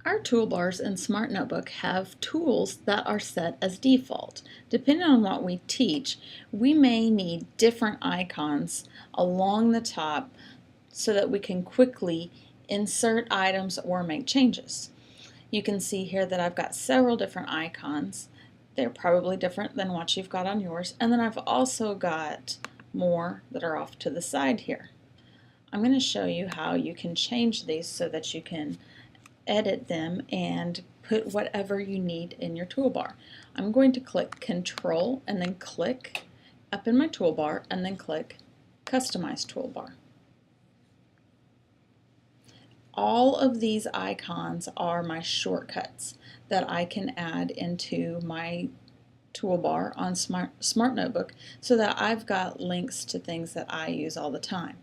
Our toolbars in Smart Notebook have tools that are set as default. Depending on what we teach, we may need different icons along the top so that we can quickly insert items or make changes. You can see here that I've got several different icons. They're probably different than what you've got on yours. And then I've also got more that are off to the side here. I'm going to show you how you can change these so that you can edit them and put whatever you need in your toolbar. I'm going to click Control and then click up in my toolbar and then click Customize Toolbar. All of these icons are my shortcuts that I can add into my toolbar on Smart Notebook so that I've got links to things that I use all the time.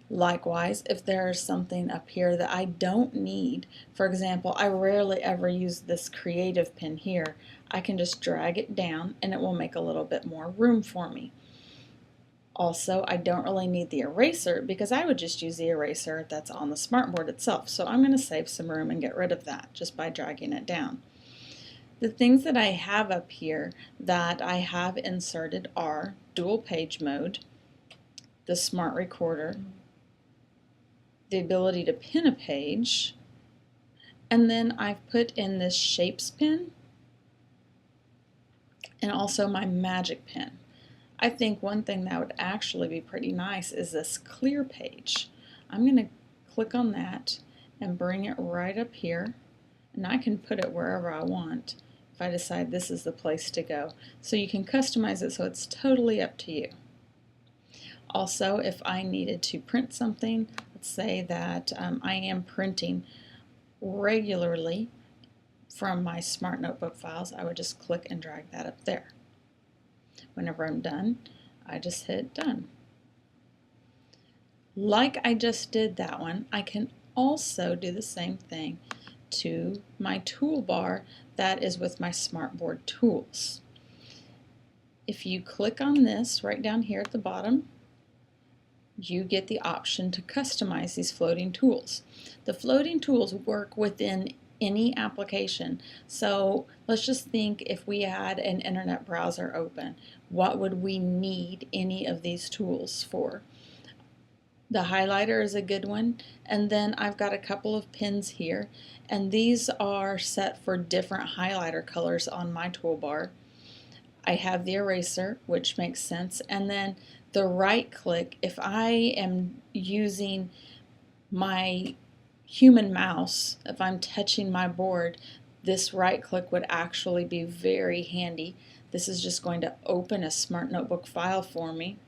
Likewise, if there's something up here that I don't need, for example, I rarely ever use this creative pin here, I can just drag it down and it will make a little bit more room for me. Also, I don't really need the eraser because I would just use the eraser that's on the smartboard itself. So I'm going to save some room and get rid of that just by dragging it down. The things that I have up here that I have inserted are dual page mode, the smart recorder, the ability to pin a page, and then I've put in this shapes pin and also my magic pin. I think one thing that would actually be pretty nice is this clear page. I'm going to click on that and bring it right up here, and I can put it wherever I want if I decide this is the place to go. So you can customize it so it's totally up to you. Also, if I needed to print something, let's say that I am printing regularly from my Smart Notebook files, I would just click and drag that up there. Whenever I'm done, I just hit done. Like I just did that one, I can also do the same thing to my toolbar that is with my Smartboard tools. If you click on this right down here at the bottom, you get the option to customize these floating tools. The floating tools work within any application. So let's just think if we had an internet browser open, what would we need any of these tools for? The highlighter is a good one, and then I've got a couple of pins here, and these are set for different highlighter colors on my toolbar. I have the eraser, which makes sense, and then the right click, if I am using my human mouse, if I'm touching my board, this right click would actually be very handy. This is just going to open a Smart Notebook file for me.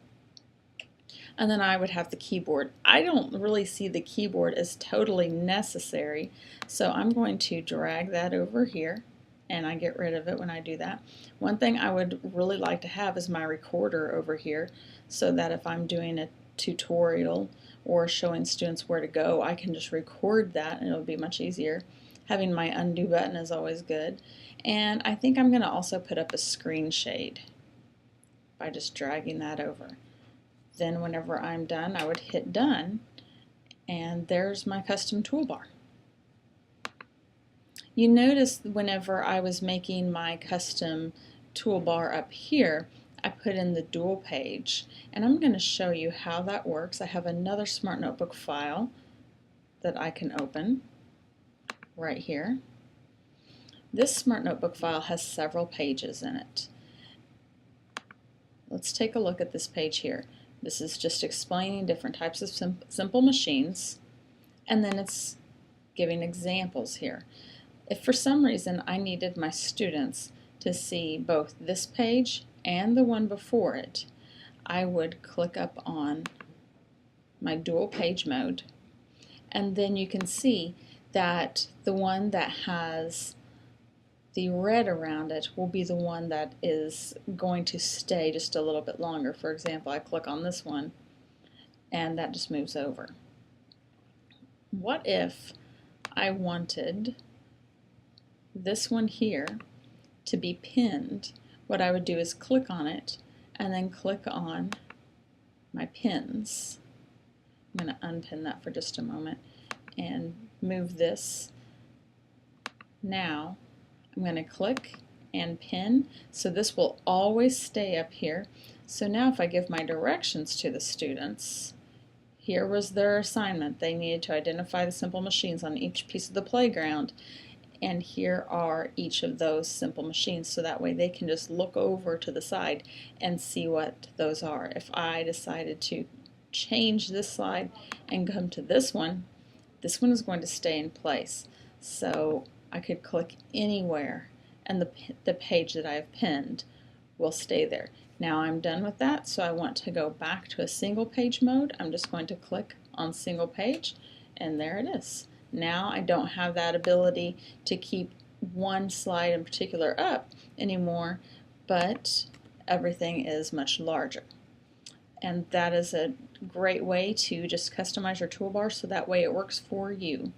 And then I would have the keyboard. I don't really see the keyboard as totally necessary, so I'm going to drag that over here, and I get rid of it when I do that. One thing I would really like to have is my recorder over here, so that if I'm doing a tutorial or showing students where to go, I can just record that and it'll be much easier. Having my undo button is always good. And I think I'm going to also put up a screen shade by just dragging that over. Then whenever I'm done, I would hit done, and there's my custom toolbar. You notice whenever I was making my custom toolbar up here, I put in the dual page, and I'm going to show you how that works. I have another Smart Notebook file that I can open right here. This Smart Notebook file has several pages in it. Let's take a look at this page here. This is just explaining different types of simple machines, and then it's giving examples here. If for some reason I needed my students to see both this page and the one before it, I would click up on my dual page mode, and then you can see that the one that has the red around it will be the one that is going to stay just a little bit longer. For example, I click on this one and that just moves over. What if I wanted this one here to be pinned? What I would do is click on it and then click on my pins. I'm going to unpin that for just a moment and move this Now I'm going to click and pin, so this will always stay up here. So now if I give my directions to the students, here was their assignment. They needed to identify the simple machines on each piece of the playground, and here are each of those simple machines, so that way they can just look over to the side and see what those are. If I decided to change this slide and come to this one is going to stay in place. So I could click anywhere and the page that I have pinned will stay there. Now I'm done with that, so I want to go back to a single page mode. I'm just going to click on single page, and there it is. Now I don't have that ability to keep one slide in particular up anymore, but everything is much larger. And that is a great way to just customize your toolbar so that way it works for you.